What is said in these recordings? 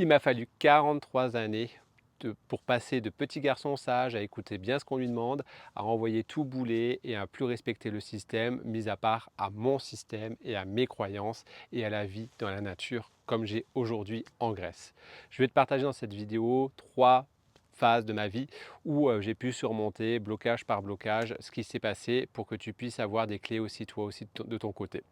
Il m'a fallu 43 années pour passer de petit garçon sage à écouter bien ce qu'on lui demande, à envoyer tout bouler et à plus respecter le système, mis à part à mon système et à mes croyances et à la vie dans la nature comme j'ai aujourd'hui en Grèce. Je vais te partager dans cette vidéo 3 phases de ma vie où j'ai pu surmonter blocage par blocage ce qui s'est passé pour que tu puisses avoir des clés aussi toi aussi de ton côté.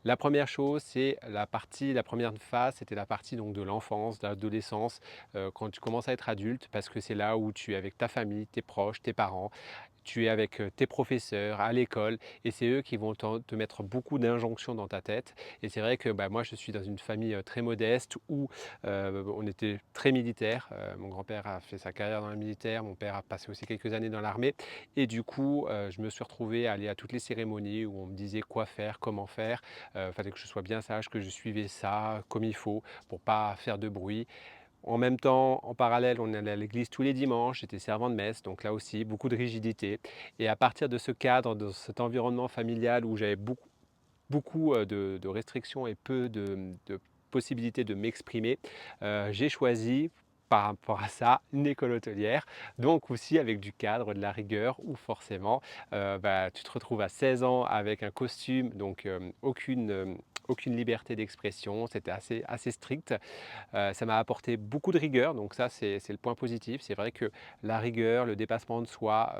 La première chose, c'est la première phase, c'était la partie donc de l'enfance, de l'adolescence, quand tu commences à être adulte, parce que c'est là où tu es avec ta famille, tes proches, tes parents, tu es avec tes professeurs à l'école et c'est eux qui vont te mettre beaucoup d'injonctions dans ta tête. Et c'est vrai que moi, je suis dans une famille très modeste où on était très militaire. Mon grand-père a fait sa carrière dans le militaire, mon père a passé aussi quelques années dans l'armée. Et du coup, je me suis retrouvé à aller à toutes les cérémonies où on me disait quoi faire, comment faire. Il fallait que je sois bien sage, que je suivais ça comme il faut pour pas faire de bruit. En même temps, en parallèle, on allait à l'église tous les dimanches, j'étais servant de messe, donc là aussi, beaucoup de rigidité. Et à partir de ce cadre, de cet environnement familial où j'avais beaucoup de restrictions et peu de possibilités de m'exprimer, j'ai choisi par rapport à ça, une école hôtelière, donc aussi avec du cadre, de la rigueur, où forcément, tu te retrouves à 16 ans avec un costume, donc aucune liberté d'expression, c'était assez strict. Ça m'a apporté beaucoup de rigueur, donc ça c'est le point positif. C'est vrai que la rigueur, le dépassement de soi,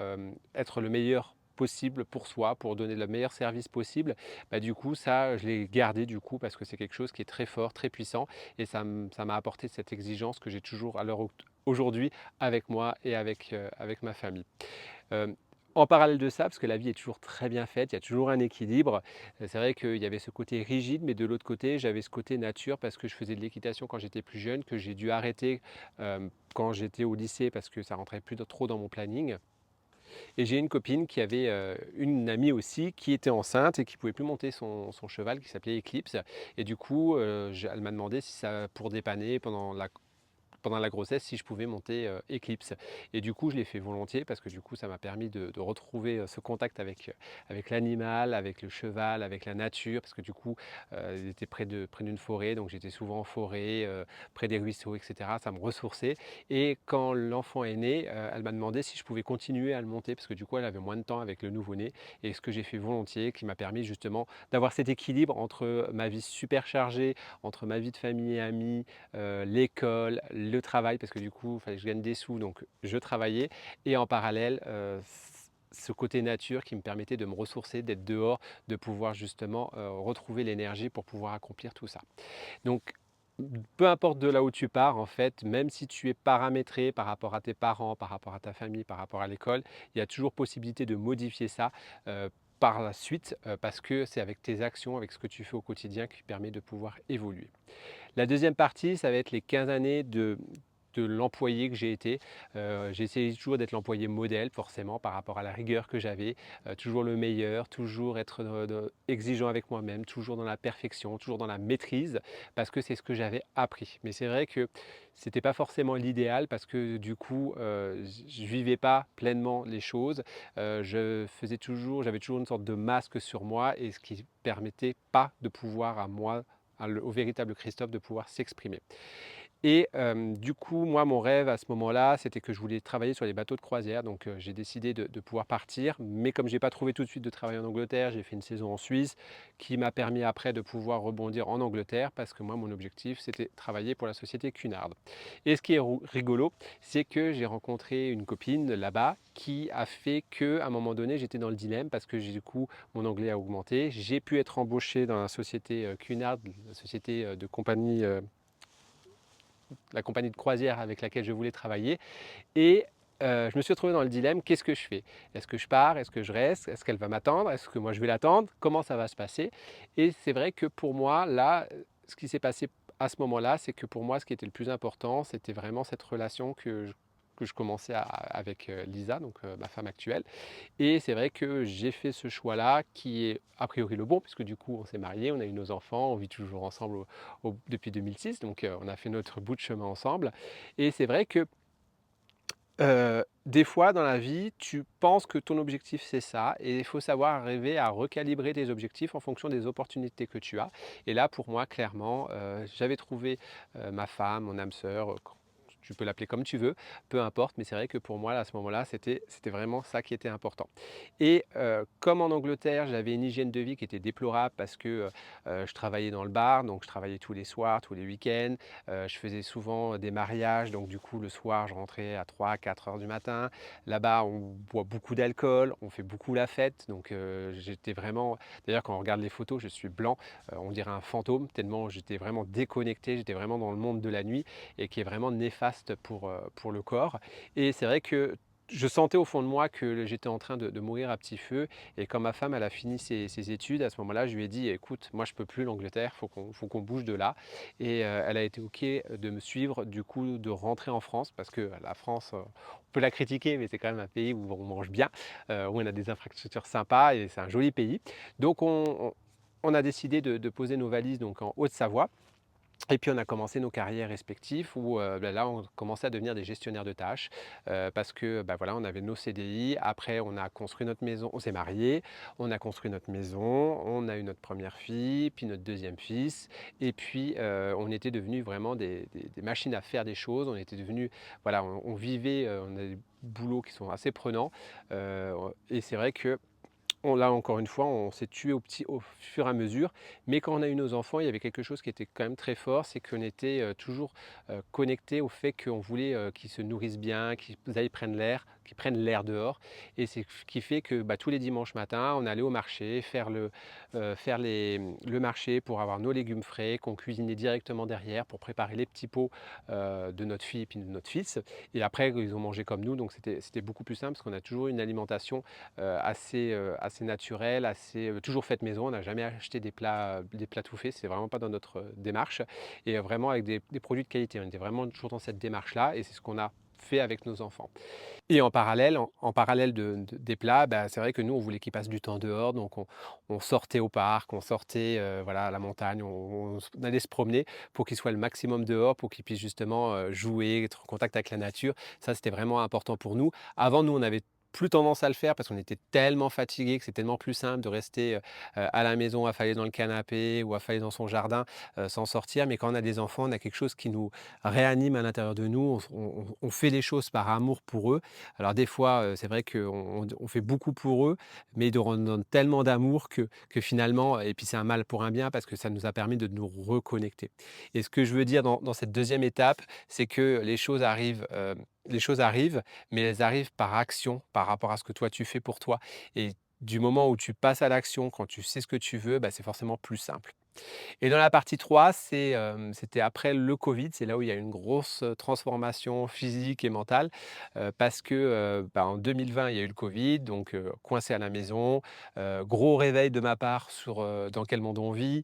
être le meilleur possible pour soi, pour donner le meilleur service possible, du coup ça je l'ai gardé du coup parce que c'est quelque chose qui est très fort, très puissant et ça m'a apporté cette exigence que j'ai toujours à l'heure aujourd'hui avec moi et avec ma famille. Euh, En parallèle de ça, parce que la vie est toujours très bien faite, il y a toujours un équilibre. C'est vrai qu'il y avait ce côté rigide, mais de l'autre côté, j'avais ce côté nature parce que je faisais de l'équitation quand j'étais plus jeune, que j'ai dû arrêter quand j'étais au lycée parce que ça rentrait plus trop dans mon planning. Et j'ai une copine qui avait une amie aussi qui était enceinte et qui pouvait plus monter son cheval qui s'appelait Eclipse. Et du coup, elle m'a demandé si ça pour dépanner pendant la grossesse si je pouvais monter Eclipse. Et du coup, je l'ai fait volontiers parce que du coup, ça m'a permis de retrouver ce contact avec l'animal, avec le cheval, avec la nature, parce que du coup, il était près d'une forêt, donc j'étais souvent en forêt, près des ruisseaux, etc. Ça me ressourçait. Et quand l'enfant est né, elle m'a demandé si je pouvais continuer à le monter, parce que du coup, elle avait moins de temps avec le nouveau-né. Et ce que j'ai fait volontiers, qui m'a permis justement d'avoir cet équilibre entre ma vie super chargée, entre ma vie de famille et amis, l'école, le travail, parce que du coup, il fallait que je gagne des sous, donc je travaillais. Et en parallèle, ce côté nature qui me permettait de me ressourcer, d'être dehors, de pouvoir justement retrouver l'énergie pour pouvoir accomplir tout ça. Donc, peu importe de là où tu pars, en fait, même si tu es paramétré par rapport à tes parents, par rapport à ta famille, par rapport à l'école, il y a toujours possibilité de modifier ça par la suite parce que c'est avec tes actions, avec ce que tu fais au quotidien qui permet de pouvoir évoluer. La deuxième partie, ça va être les 15 années de l'employé que j'ai été. J'ai essayé toujours d'être l'employé modèle, forcément, par rapport à la rigueur que j'avais. Toujours le meilleur, toujours être exigeant avec moi-même, toujours dans la perfection, toujours dans la maîtrise, parce que c'est ce que j'avais appris. Mais c'est vrai que ce n'était pas forcément l'idéal, parce que du coup, je ne vivais pas pleinement les choses. J'avais toujours une sorte de masque sur moi, et ce qui ne permettait pas de pouvoir à moi au véritable Christophe de pouvoir s'exprimer. Et du coup, moi, mon rêve à ce moment-là, c'était que je voulais travailler sur les bateaux de croisière. Donc, j'ai décidé de pouvoir partir. Mais comme je n'ai pas trouvé tout de suite de travail en Angleterre, j'ai fait une saison en Suisse qui m'a permis après de pouvoir rebondir en Angleterre parce que moi, mon objectif, c'était travailler pour la société Cunard. Et ce qui est rigolo, c'est que j'ai rencontré une copine là-bas qui a fait qu'à un moment donné, j'étais dans le dilemme parce que du coup, mon anglais a augmenté. J'ai pu être embauché dans la société Cunard, la société de compagnie la compagnie de croisière avec laquelle je voulais travailler. Et je me suis retrouvé dans le dilemme, qu'est-ce que je fais? Est-ce que je pars? Est-ce que je reste? Est-ce qu'elle va m'attendre? Est-ce que moi je vais l'attendre? Comment ça va se passer? Et c'est vrai que pour moi, là, ce qui s'est passé à ce moment-là, c'est que pour moi, ce qui était le plus important, c'était vraiment cette relation que je commençais avec Lisa, donc ma femme actuelle. Et c'est vrai que j'ai fait ce choix-là qui est a priori le bon, puisque du coup on s'est mariés, on a eu nos enfants, on vit toujours ensemble depuis 2006, donc on a fait notre bout de chemin ensemble. Et c'est vrai que Des fois dans la vie, tu penses que ton objectif c'est ça et il faut savoir arriver à recalibrer tes objectifs en fonction des opportunités que tu as. Et là pour moi clairement, j'avais trouvé, ma femme, mon âme sœur, tu peux l'appeler comme tu veux, peu importe, mais c'est vrai que pour moi à ce moment-là, c'était vraiment ça qui était important. Et comme en Angleterre, j'avais une hygiène de vie qui était déplorable parce que, je travaillais dans le bar, donc je travaillais tous les soirs, tous les week-ends. Je faisais souvent des mariages, donc du coup le soir je rentrais à 3 4 heures du matin. Là-bas on boit beaucoup d'alcool, on fait beaucoup la fête, donc j'étais vraiment d'ailleurs quand on regarde les photos, je suis blanc, on dirait un fantôme tellement j'étais vraiment déconnecté, j'étais vraiment dans le monde de la nuit et qui est vraiment néfaste pour le corps. Et c'est vrai que je sentais au fond de moi que j'étais en train de mourir à petit feu. Et quand ma femme elle a fini ses études, à ce moment-là, je lui ai dit, écoute, moi je peux plus l'Angleterre, faut qu'on bouge de là. Et elle a été OK de me suivre, du coup, de rentrer en France, parce que la France, on peut la critiquer, mais c'est quand même un pays où on mange bien, où on a des infrastructures sympas et c'est un joli pays. Donc on a décidé de poser nos valises donc en Haute-Savoie. Et puis on a commencé nos carrières respectives où là on commençait à devenir des gestionnaires de tâches parce que bah, voilà, on avait nos CDI. Après on a construit notre maison, on s'est marié, on a construit notre maison, on a eu notre première fille, puis notre deuxième fils. Et puis on était devenus vraiment des machines à faire des choses. On était devenus, voilà, on vivait, on a des boulots qui sont assez prenants. Et c'est vrai que là, encore une fois, on s'est tué au fur et à mesure, mais quand on a eu nos enfants, il y avait quelque chose qui était quand même très fort, c'est qu'on était toujours connectés au fait qu'on voulait qu'ils se nourrissent bien, qu'ils aillent prendre l'air, qu'ils prennent l'air dehors. Et c'est ce qui fait que bah, tous les dimanches matins, on allait au marché, le marché pour avoir nos légumes frais, qu'on cuisinait directement derrière pour préparer les petits pots de notre fille et puis de notre fils. Et après, ils ont mangé comme nous, donc c'était beaucoup plus simple parce qu'on a toujours une alimentation assez naturel, toujours fait maison. On n'a jamais acheté des plats tout faits, c'est vraiment pas dans notre démarche. Et vraiment avec des produits de qualité. On était vraiment toujours dans cette démarche-là et c'est ce qu'on a fait avec nos enfants. Et en parallèle des plats, bah, c'est vrai que nous, on voulait qu'ils passent du temps dehors, donc on sortait au parc, on sortait voilà, à la montagne, on allait se promener pour qu'ils soient le maximum dehors, pour qu'ils puissent justement jouer, être en contact avec la nature. Ça, c'était vraiment important pour nous. Avant, nous, on avait plus tendance à le faire parce qu'on était tellement fatigués que c'est tellement plus simple de rester à la maison, affalé dans le canapé ou affalé dans son jardin sans sortir. Mais quand on a des enfants, on a quelque chose qui nous réanime à l'intérieur de nous. On fait les choses par amour pour eux. Alors des fois, c'est vrai qu'on fait beaucoup pour eux, mais on donne tellement d'amour que finalement et puis c'est un mal pour un bien parce que ça nous a permis de nous reconnecter. Et ce que je veux dire dans cette deuxième étape, c'est que les choses arrivent, mais elles arrivent par action, par rapport à ce que toi tu fais pour toi. Et du moment où tu passes à l'action, quand tu sais ce que tu veux, bah, c'est forcément plus simple. Et dans la partie 3, c'était après le covid, c'est là où il y a une grosse, transformation physique et mentale, parce que, bah, en 2020, il y a eu le covid, donc coincé à la maison, gros réveil de ma part sur, dans quel monde on vit,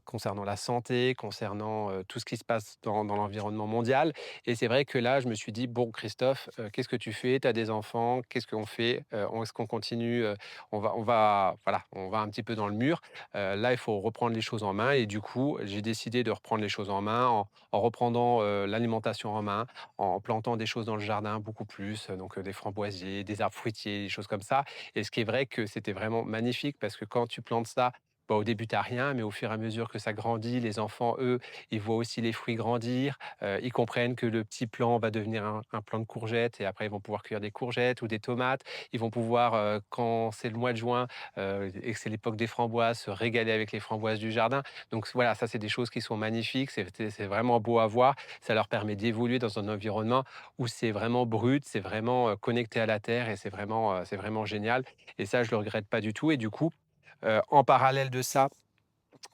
concernant la santé, concernant, tout ce qui se passe dans l'environnement mondial. Et c'est vrai que là, je me suis dit: «Bon Christophe, qu'est-ce que tu fais? Tu as des enfants, qu'est-ce qu'on fait? Est-ce qu'on continue, on va voilà, on va un petit peu dans le mur». Là, il faut reprendre les choses en main et du coup, j'ai décidé de reprendre les choses en main en reprenant, l'alimentation en main, en plantant des choses dans le jardin beaucoup plus, donc des framboisiers, des arbres fruitiers, des choses comme ça. Et ce qui est vrai que c'était vraiment magnifique parce que quand tu plantes ça, bah, au début tu as rien, mais au fur et à mesure que ça grandit, les enfants, eux, ils voient aussi les fruits grandir, ils comprennent que le petit plant va devenir un plant de courgettes et après ils vont pouvoir cueillir des courgettes ou des tomates. Ils vont pouvoir, quand c'est le mois de juin, et que c'est l'époque des framboises, se régaler avec les framboises du jardin. Donc voilà, ça c'est des choses qui sont magnifiques, c'est vraiment beau à voir. Ça leur permet d'évoluer dans un environnement où c'est vraiment brut, c'est vraiment connecté à la terre et c'est vraiment génial. Et ça, je le regrette pas du tout. Et du coup, en parallèle de ça,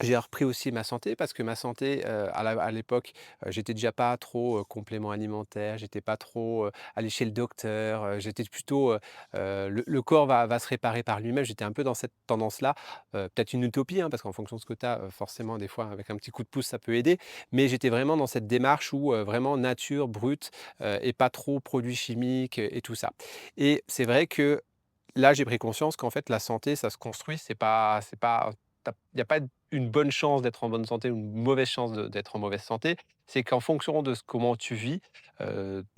j'ai repris aussi ma santé parce que ma santé, à l'époque, j'étais déjà pas trop, complément alimentaire, j'étais pas trop, allé chez le docteur, j'étais plutôt, le corps va se réparer par lui-même. J'étais un peu dans cette tendance-là, peut-être une utopie, hein, parce qu'en fonction de ce que tu as, forcément des fois avec un petit coup de pouce ça peut aider. Mais j'étais vraiment dans cette démarche où, vraiment nature brute, et pas trop produits chimiques, et tout ça. Et c'est vrai que là, j'ai pris conscience qu'en fait la santé ça se construit, c'est pas il y a pas une bonne chance d'être en bonne santé ou une mauvaise chance d'être en mauvaise santé, c'est qu'en fonction de comment tu vis,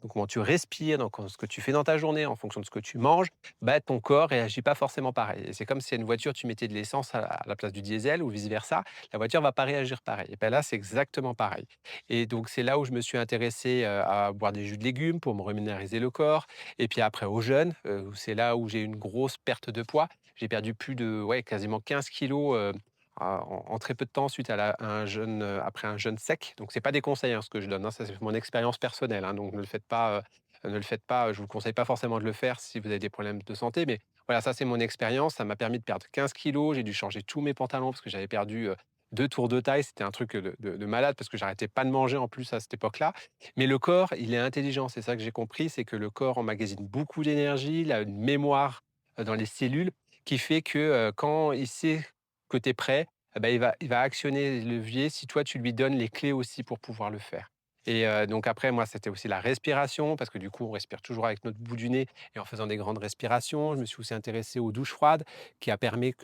comment tu respires, donc ce que tu fais dans ta journée, en fonction de ce que tu manges, bah, ton corps réagit pas forcément pareil. Et c'est comme si à une voiture, tu mettais de l'essence à la place du diesel ou vice versa, la voiture va pas réagir pareil. Et ben là, c'est exactement pareil. Et donc c'est là où je me suis intéressé, à boire des jus de légumes pour me reminéraliser le corps et puis après au jeûne, où c'est là où j'ai eu une grosse perte de poids. J'ai perdu plus de ouais, quasiment 15 kilogrammes, en très peu de temps suite à un jeûne, après un jeûne sec. Donc c'est pas des conseils, hein, ce que je donne, hein, ça c'est mon expérience personnelle, hein, donc ne le faites pas, je vous conseille pas forcément de le faire si vous avez des problèmes de santé, mais voilà, ça c'est mon expérience, ça m'a permis de perdre 15 kilogrammes. J'ai dû changer tous mes pantalons parce que j'avais perdu, 2 tours de taille. C'était un truc, de malade parce que j'arrêtais pas de manger en plus à cette époque-là. Mais le corps, il est intelligent, c'est ça que j'ai compris, c'est que le corps emmagasine beaucoup d'énergie, il a une mémoire, dans les cellules qui fait que, quand il sait que tu es prêt, eh bah, il va actionner les leviers si toi tu lui donnes les clés aussi pour pouvoir le faire. Et donc après moi, c'était aussi la respiration parce que du coup, on respire toujours avec notre bout du nez et en faisant des grandes respirations. Je me suis aussi intéressé aux douches froides qui a permis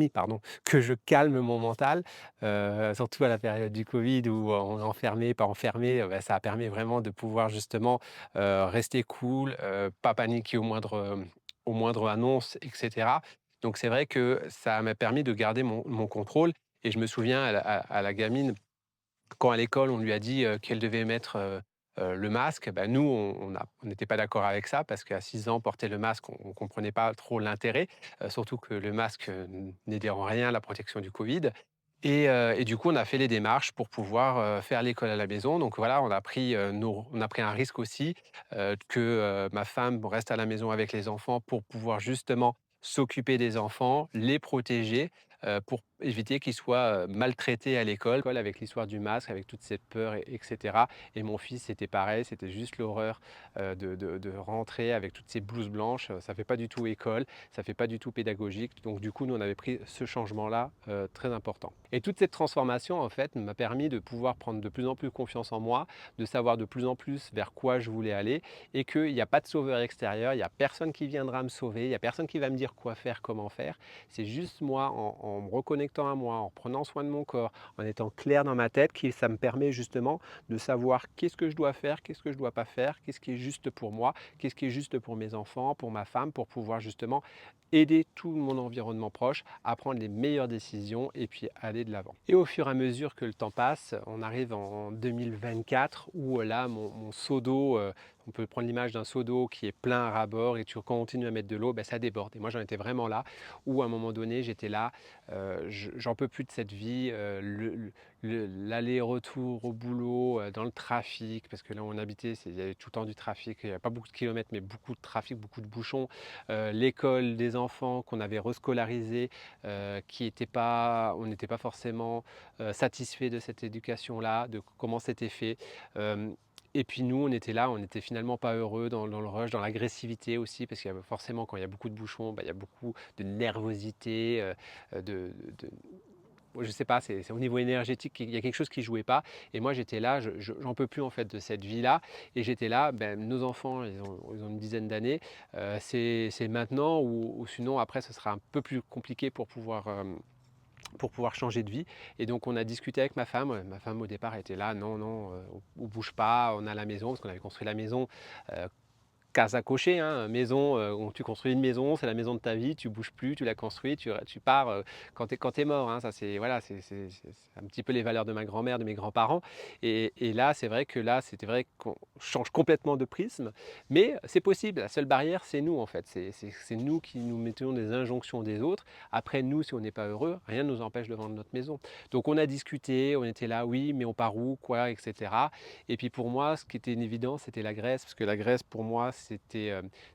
pardon, que je calme mon mental, surtout à la période du covid où on est enfermé, pas enfermé, bah, ça a permis vraiment de pouvoir justement, rester cool, pas paniquer au moindre annonce et cetera. Donc c'est vrai que ça m'a permis de garder mon contrôle et je me souviens à la gamine quand à l'école, on lui a dit, qu'elle devait mettre, le masque, bah, nous, on n'était pas d'accord avec ça parce qu'à 6 ans, porter le masque, on ne comprenait pas trop l'intérêt, surtout que le masque, n'aidait en rien à la protection du covid et du coup, on a fait les démarches pour pouvoir, faire l'école à la maison. Donc voilà, on a pris un risque aussi, que, ma femme reste à la maison avec les enfants pour pouvoir justement s'occuper des enfants, les protéger, pour éviter qu'ils soient, maltraités à l'école, avec l'histoire du masque, avec toute cette peur et et mon fils, c'était pareil, c'était juste l'horreur, de rentrer avec toutes ces blouses blanches, ça fait pas du tout école, ça fait pas du tout pédagogique. Donc du coup, nous, on avait pris ce changement-là, très important. Et toute cette transformation, en fait, m'a permis de pouvoir prendre de plus en plus confiance en moi, de savoir de plus en plus vers quoi je voulais aller et qu'il n'y a pas de sauveur extérieur, il n'y a personne qui viendra me sauver, il n'y a personne qui va me dire quoi faire, comment faire. C'est juste moi, en me reconnectant à moi, en prenant soin de mon corps, en étant clair dans ma tête, qui ça me permet justement de savoir qu'est-ce que je dois faire, qu'est-ce que je ne dois pas faire, qu'est-ce qui est juste pour moi, qu'est-ce qui est juste pour mes enfants, pour ma femme, pour pouvoir justement aider tout mon environnement proche à prendre les meilleures décisions et puis aller de l'avant. Et au fur et à mesure que le temps passe, on arrive en 2024 où là, mon seau d'eau, on peut prendre l'image d'un seau d'eau qui est plein à ras-bord et tu continues à mettre de l'eau, ben, ça déborde. Et moi, j'en étais vraiment là où à un moment donné, j'étais là, j'en peux plus de cette vie, l'aller-retour au boulot, dans le trafic, parce que là où on habitait, il y avait tout le temps du trafic, il n'y a pas beaucoup de kilomètres, mais beaucoup de trafic, beaucoup de bouchons, l'école des enfants qu'on avait rescolarisés, qui était pas, on n'était pas forcément satisfait de cette éducation-là, de comment c'était fait. Et puis nous, on était là, on n'était finalement pas heureux dans le rush, dans l'agressivité aussi, parce qu'il y a forcément, quand il y a beaucoup de bouchons, bah, il y a beaucoup de nervosité, de je sais pas, c'est au niveau énergétique, il y a quelque chose qui jouait pas. Et moi, j'étais là, j'en peux plus en fait de cette vie-là. Et j'étais là, ben, nos enfants, ils ont une dizaine d'années. C'est maintenant ou sinon après, ce sera un peu plus compliqué pour pouvoir changer de vie. Et donc, on a discuté avec ma femme. Ma femme, au départ, était là, non, non, on bouge pas, on a la maison, parce qu'on avait construit la maison. Case à cocher, hein, maison, où tu construis une maison, c'est la maison de ta vie, tu bouges plus, tu l'as construit, tu pars quand tu es mort. Hein, ça, c'est voilà, c'est un petit peu les valeurs de ma grand-mère, de mes grands-parents. Et là, c'est vrai que là, c'était vrai qu'on change complètement de prisme, mais c'est possible. La seule barrière, c'est nous en fait. C'est nous qui nous mettons des injonctions des autres. Après, nous, si on n'est pas heureux, rien ne nous empêche de vendre notre maison. Donc, on a discuté, on était là, oui, mais on part où, quoi, etc. Et puis pour moi, ce qui était une évidence, c'était la Grèce, parce que la Grèce, pour moi, c'est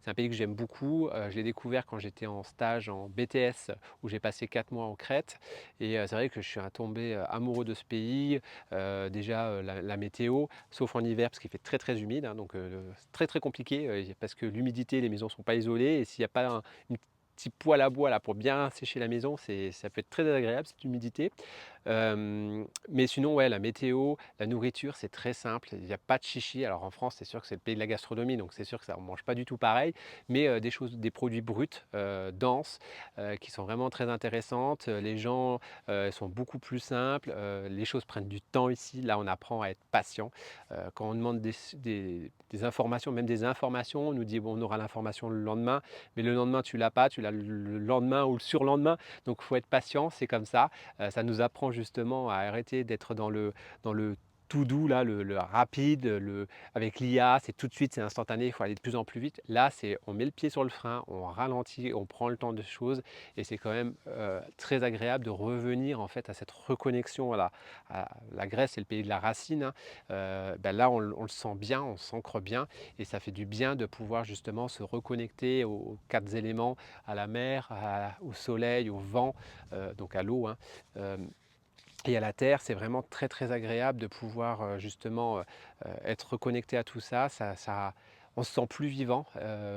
un pays que j'aime beaucoup. Je l'ai découvert quand j'étais en stage en BTS, où j'ai passé 4 mois en Crète. Et c'est vrai que je suis tombé amoureux de ce pays. Déjà, la météo, sauf en hiver, parce qu'il fait très très humide, hein, donc c'est très très compliqué, parce que l'humidité, les maisons ne sont pas isolées. Et s'il n'y a pas une petit poêle à bois là pour bien sécher la maison, ça peut être très désagréable cette humidité. Mais sinon, ouais, la météo, la nourriture, c'est très simple. Il n'y a pas de chichi. Alors en France, c'est sûr que c'est le pays de la gastronomie, donc c'est sûr que ça on mange pas du tout pareil, mais des produits bruts, denses, qui sont vraiment très intéressantes. Les gens sont beaucoup plus simples. Les choses prennent du temps ici. Là, on apprend à être patient. Quand on demande des informations, même des informations, on nous dit bon, on aura l'information le lendemain, mais le lendemain, tu l'as pas, tu l'as le lendemain ou le surlendemain. Donc, il faut être patient, c'est comme ça. Ça nous apprend justement à arrêter d'être dans le tout doux, là, le rapide, avec l'IA, c'est tout de suite, c'est instantané, il faut aller de plus en plus vite. Là, c'est on met le pied sur le frein, on ralentit, on prend le temps de choses et c'est quand même très agréable de revenir en fait à cette reconnexion à la Grèce, c'est le pays de la racine, hein. Ben là, on le sent bien, on s'ancre bien et ça fait du bien de pouvoir justement se reconnecter aux quatre éléments, à la mer, au soleil, au vent, donc à l'eau, hein. Euh, et à la terre, c'est vraiment très très agréable de pouvoir justement être reconnecté à tout ça. On se sent plus vivant.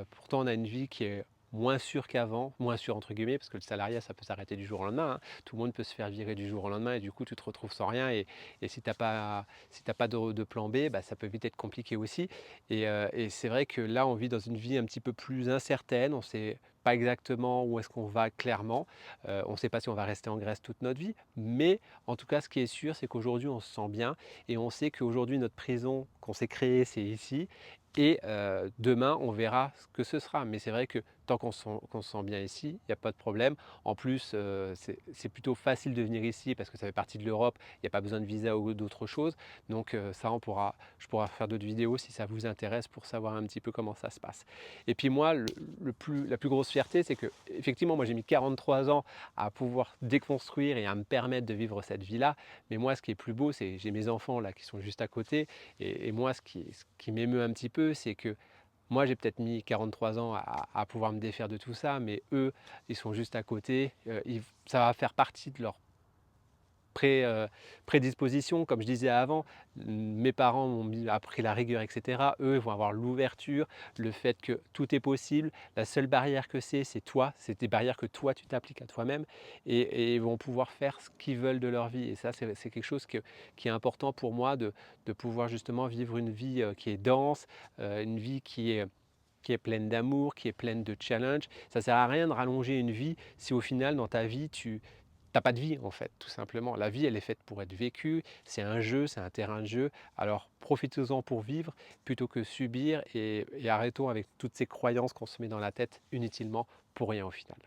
Pourtant, on a une vie qui est moins sûre qu'avant, moins sûre entre guillemets, parce que le salariat, ça peut s'arrêter du jour au lendemain, hein. Tout le monde peut se faire virer du jour au lendemain et du coup, tu te retrouves sans rien. Et si tu n'as pas, si t'as pas de plan B, bah, ça peut vite être compliqué aussi. Et c'est vrai que là, on vit dans une vie un petit peu plus incertaine. On ne sait pas exactement où est-ce qu'on va clairement. On ne sait pas si on va rester en Grèce toute notre vie, mais en tout cas, ce qui est sûr, c'est qu'aujourd'hui, on se sent bien et on sait qu'aujourd'hui, notre prison qu'on s'est créée, c'est ici. Et demain, on verra ce que ce sera. Mais c'est vrai que tant qu'on se sent bien ici, il n'y a pas de problème. En plus, c'est plutôt facile de venir ici parce que ça fait partie de l'Europe. Il n'y a pas besoin de visa ou d'autres choses. Donc ça, je pourrai faire d'autres vidéos si ça vous intéresse pour savoir un petit peu comment ça se passe. Et puis moi, la plus grosse fierté, c'est que effectivement, moi j'ai mis 43 ans à pouvoir déconstruire et à me permettre de vivre cette vie-là. Mais moi, ce qui est plus beau, c'est j'ai mes enfants là qui sont juste à côté. Et moi, ce qui m'émeut un petit peu, c'est que moi, j'ai peut-être mis 43 ans à pouvoir me défaire de tout ça, mais eux, ils sont juste à côté. Ça va faire partie de leur pré, prédisposition, comme je disais avant. Mes parents m'ont appris la rigueur, etc. Eux vont avoir l'ouverture, le fait que tout est possible. La seule barrière que c'est toi. C'est des barrières que toi, tu t'appliques à toi-même. Et ils vont pouvoir faire ce qu'ils veulent de leur vie. Et ça, c'est quelque chose qui est important pour moi de pouvoir justement vivre une vie qui est dense, une vie qui est pleine d'amour, qui est pleine de challenges. Ça ne sert à rien de rallonger une vie si au final, dans ta vie, tu n'as pas de vie en fait, tout simplement. La vie, elle est faite pour être vécue, c'est un jeu, c'est un terrain de jeu. Alors profitez-en pour vivre plutôt que subir et arrêtons avec toutes ces croyances qu'on se met dans la tête inutilement pour rien au final.